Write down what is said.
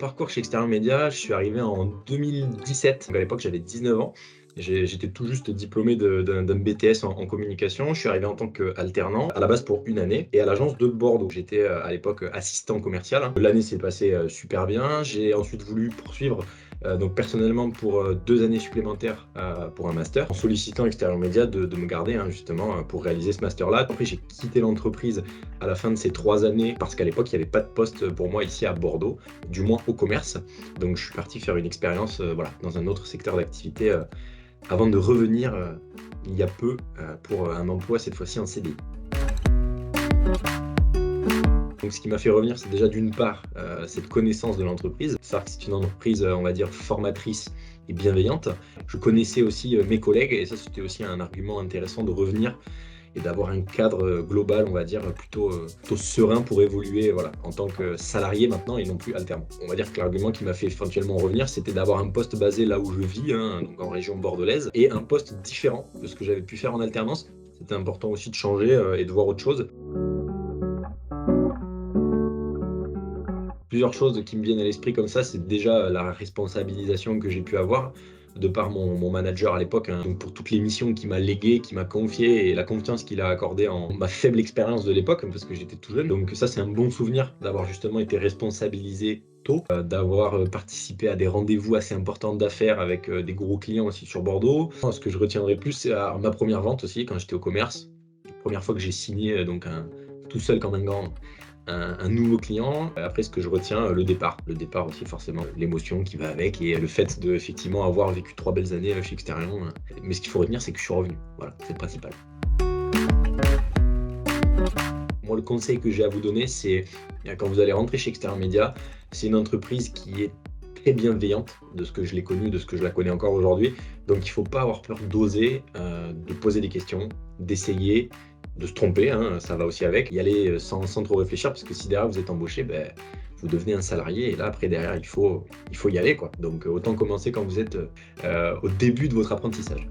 parcours chez Extérieur Média, je suis arrivé en 2017. À l'époque, j'avais 19 ans. J'étais tout juste diplômé d'un BTS en communication. Je suis arrivé en tant qu'alternant, à la base pour une année, et à l'agence de Bordeaux. J'étais à l'époque assistant commercial, hein. L'année s'est passée super bien. J'ai ensuite voulu poursuivre donc personnellement pour 2 années supplémentaires pour un master, en sollicitant Extérieur Média de me garder, hein, justement pour réaliser ce master-là. Après, j'ai quitté l'entreprise à la fin de ces 3 années parce qu'à l'époque, il n'y avait pas de poste pour moi ici à Bordeaux, du moins au commerce. Donc je suis parti faire une expérience voilà, dans un autre secteur d'activité avant de revenir il y a peu pour un emploi cette fois-ci en CDI. Donc ce qui m'a fait revenir, c'est déjà d'une part cette connaissance de l'entreprise, savoir que c'est une entreprise, on va dire, formatrice et bienveillante. Je connaissais aussi mes collègues et ça, c'était aussi un argument intéressant de revenir et d'avoir un cadre global, on va dire, plutôt serein pour évoluer voilà, en tant que salarié maintenant et non plus alternant. On va dire que l'argument qui m'a fait éventuellement revenir, c'était d'avoir un poste basé là où je vis, hein, donc en région bordelaise, et un poste différent de ce que j'avais pu faire en alternance. C'était important aussi de changer et de voir autre chose. Plusieurs choses qui me viennent à l'esprit comme ça, c'est déjà la responsabilisation que j'ai pu avoir de par mon manager à l'époque, hein. Donc pour toutes les missions qu'il m'a léguées, qu'il m'a confiées et la confiance qu'il a accordée en ma faible expérience de l'époque, hein, parce que j'étais tout jeune. Donc ça, c'est un bon souvenir d'avoir justement été responsabilisé tôt, d'avoir participé à des rendez-vous assez importants d'affaires avec des gros clients aussi sur Bordeaux. Ce que je retiendrai plus, c'est ma première vente aussi quand j'étais au commerce. La première fois que j'ai signé tout seul comme un gant un nouveau client. Après, ce que je retiens, le départ. Le départ aussi, forcément, l'émotion qui va avec et le fait de, effectivement, avoir vécu 3 belles années chez Exterion. Mais ce qu'il faut retenir, c'est que je suis revenu. Voilà, c'est le principal. Moi, le conseil que j'ai à vous donner, c'est quand vous allez rentrer chez Extérieur Média, c'est une entreprise qui est très bienveillante de ce que je l'ai connue, de ce que je la connais encore aujourd'hui. Donc, il ne faut pas avoir peur d'oser, de poser des questions, d'essayer, de se tromper, hein, ça va aussi avec. Y aller sans trop réfléchir, parce que si derrière vous êtes embauché, vous devenez un salarié et là, après, derrière, il faut y aller, quoi. Donc, autant commencer quand vous êtes au début de votre apprentissage.